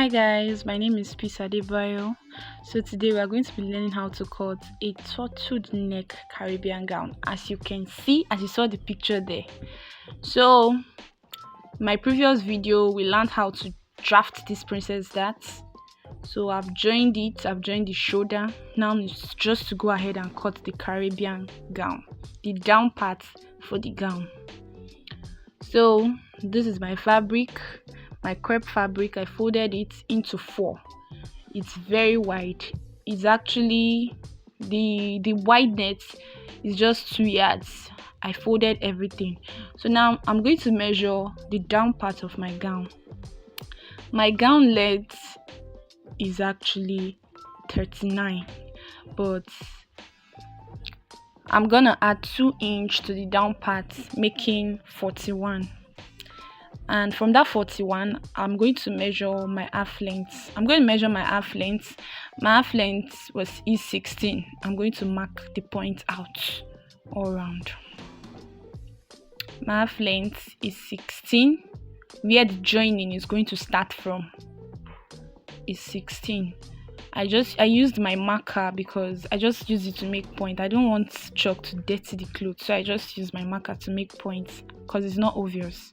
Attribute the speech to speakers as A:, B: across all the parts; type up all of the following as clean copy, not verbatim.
A: Hi guys, my name is Peace Adebayo. So today we are going to be learning how to cut a turtleneck Caribbean gown. As you can see, as you saw the picture there. So my previous video we learned how to draft this princess dart. So I've joined it, I've joined the shoulder. Now it's just to go ahead and cut the Caribbean gown, the down part for the gown. So this is my fabric, my crepe fabric. I folded it into 4. It's very wide. It's actually the wideness is just 2 yards. I folded everything. So now I'm going to measure the down part of my gown. My gown length is actually 39, but I'm gonna add 2 inch to the down part, making 41. And from that 41, I'm going to measure my half length. My half length is 16. I'm going to mark the point out all around. My half length is 16. Where the joining is going to start from is 16. I used my marker because I just use it to make point. I don't want chalk to dirty the clothes, so I just use my marker to make points because it's not obvious.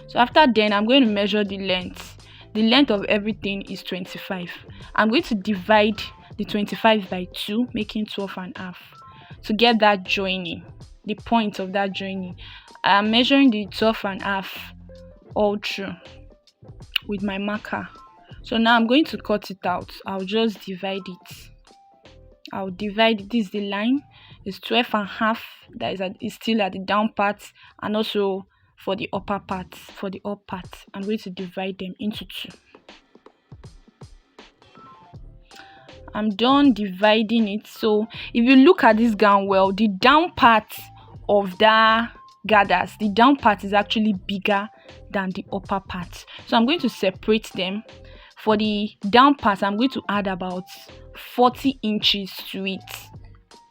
A: So after then, I'm going to measure the length. The length of everything is 25. I'm going to divide the 25 by 2, making 12.5 to get that joining, the point of that joining. I'm measuring the 12.5 all through with my marker. So now I'm going to cut it out. I'll just divide it. I'll divide it. This is the line. It's 12.5. That is still at the down part, and also for the upper part. For the up part, I'm going to divide them into 2. I'm done dividing it. So if you look at this gown well, the down part of the gathers, the down part is actually bigger than the upper part. So I'm going to separate them. For the down part, I'm going to add about 40 inches to it.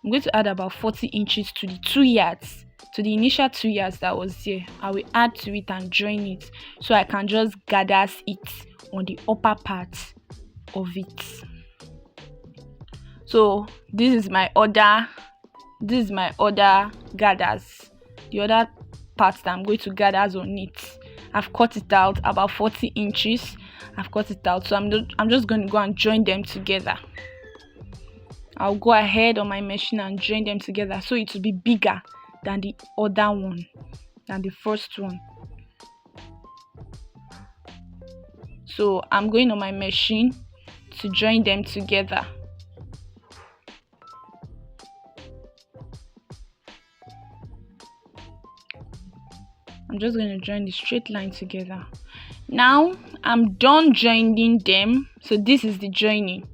A: I'm going to add about 40 inches to the 2 yards, to the initial 2 yards that was there. I will add to it and join it so I can just gather it on the upper part of it. So this is my other gathers, the other parts that I'm going to gather on it. I've cut it out about 40 inches. I've cut it out, so I'm just going to go and join them together. I'll go ahead on my machine and join them together so it will be bigger than the other one, than the first one. So I'm going on my machine to join them together. I'm just going to join the straight line together. Now I'm done joining them. So this is the joining.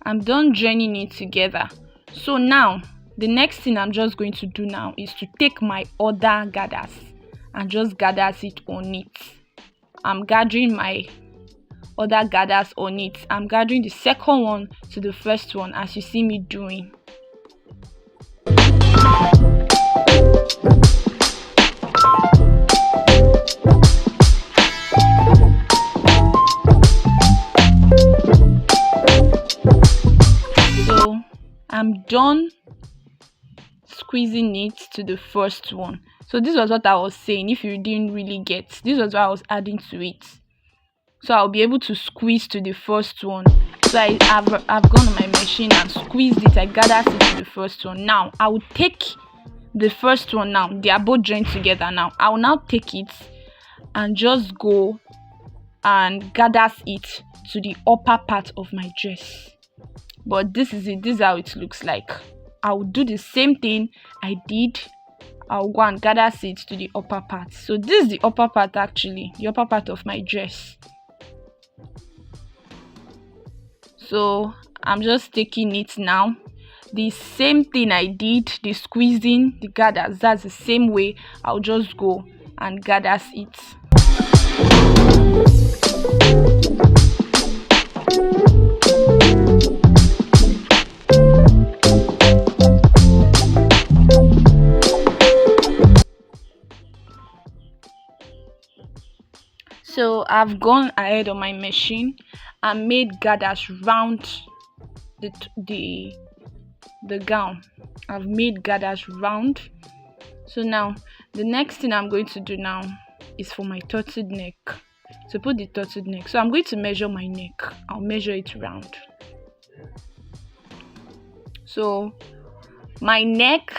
A: I'm done joining it together. So now the next thing I'm just going to do now is to take my other gathers and just gather it on it. I'm gathering my other gathers on it. I'm gathering the second one to the first one, as you see me doing. I'm done squeezing it to the first one. So this was what I was saying. If you didn't really get, this was what I was adding to it. So I'll be able to squeeze to the first one. So I've gone on my machine and squeezed it. I gathered it to the first one. Now I will take the first one. Now they are both joined together. Now I will now take it and just go and gather it to the upper part of my dress. But this is it. This is how it looks like. I will do the same thing I did. I'll go and gather it to the upper part. So this is the upper part, actually, the upper part of my dress. So I'm just taking it now. The same thing I did, the squeezing, the gathers, that's the same way. I'll just go and gather it. So I've gone ahead on my machine and made gathers round the gown. I've made gathers round. So now the next thing I'm going to do now is for my turtled neck, to put the turtled neck. So I'm going to measure my neck. I'll measure it round. So my neck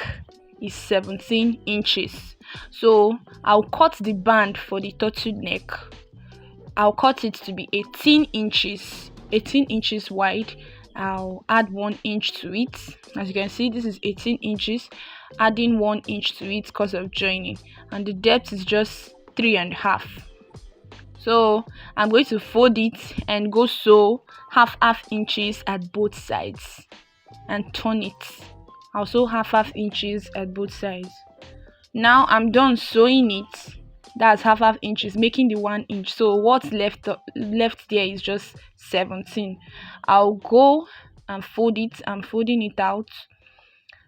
A: is 17 inches. So I'll cut the band for the turtled neck. I'll cut it to be 18 inches wide. I'll add 1 inch to it. As you can see, this is 18 inches, adding 1 inch to it because of joining, and the depth is just 3.5. So I'm going to fold it and go sew half inches at both sides and turn it. I'll sew half inches at both sides. Now I'm done sewing it. That's half inches, making the 1 inch. So what's left there is just 17. I'll go and fold it. I'm folding it out.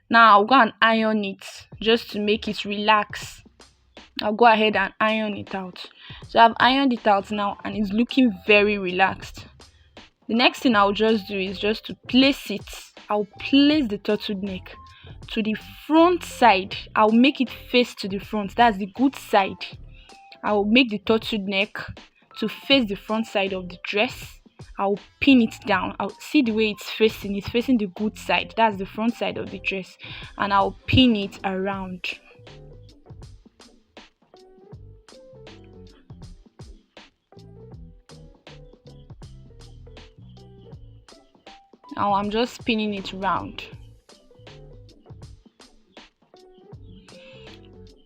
A: Now I'll go and iron it just to make it relax. I'll go ahead and iron it out. So I've ironed it out now and it's looking very relaxed. The next thing I'll just do is just to place it. I'll place the turtled neck to the front side. I'll make it face to the front. That's the good side. I'll make the turtled neck to face the front side of the dress. I'll pin it down. I'll see the way it's facing. It's facing the good side. That's the front side of the dress. And I'll pin it around. Now I'm just pinning it round.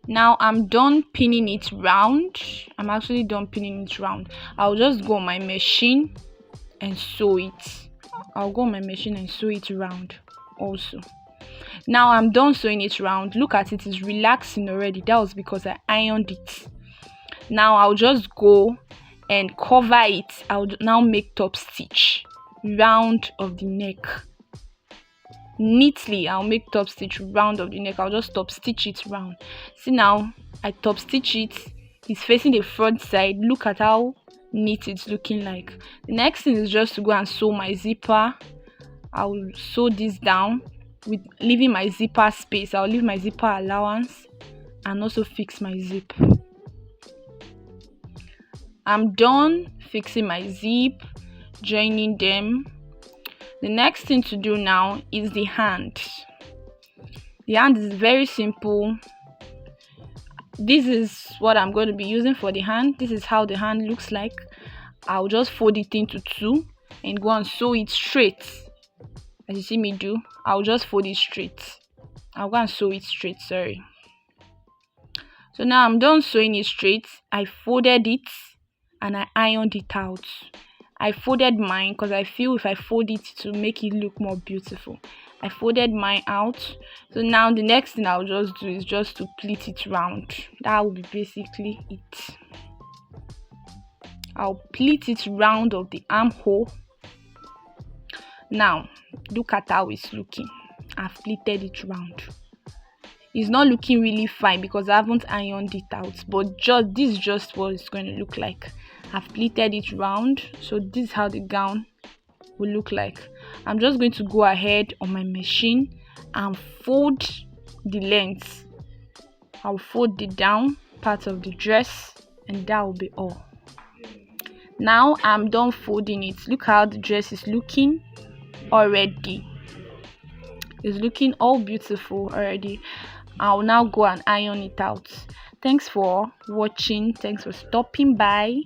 A: Now I'm done pinning it round. I'm actually done pinning it round. I'll just go on my machine and sew it. I'll go on my machine and sew it round also. Now I'm done sewing it round. Look at it, it's relaxing already. That was because I ironed it. Now I'll just go and cover it. I'll now make top stitch round of the neck. Neatly, I'll make top stitch round of the neck. I'll just top stitch it round. See, now I top stitch it. It's facing the front side. Look at how neat it's looking like. The next thing is just to go and sew my zipper. I'll sew this down with leaving my zipper space. I'll leave my zipper allowance and also fix my zip. I'm done fixing my zip, joining them. The next thing to do now is the hand. The hand is very simple. This is what I'm going to be using for the hand. This is how the hand looks like. I'll just fold it into two and go and sew it straight. As you see me do, I'll just fold it straight. I'll go and sew it straight, sorry. So now I'm done sewing it straight. I folded it and I ironed it out. I folded mine because I feel if I fold it to make it look more beautiful. I folded mine out. So now the next thing I'll just do is just to pleat it round. That will be basically it. I'll pleat it round of the armhole. Now look at how it's looking. I've pleated it round. It's not looking really fine because I haven't ironed it out, but this is just what it's going to look like. I've pleated it round, so this is how the gown will look like. I'm just going to go ahead on my machine and fold the length. I'll fold the down part of the dress and that will be all. Now I'm done folding it. Look how the dress is looking already. It's looking all beautiful already. I'll now go and iron it out. Thanks for watching. Thanks for stopping by.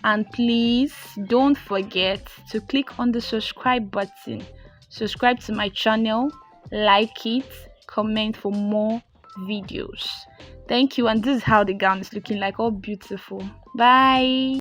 A: And please don't forget to click on the subscribe button. Subscribe to my channel, like it, comment for more videos. Thank you. And this is how the gown is looking like, all beautiful. Bye.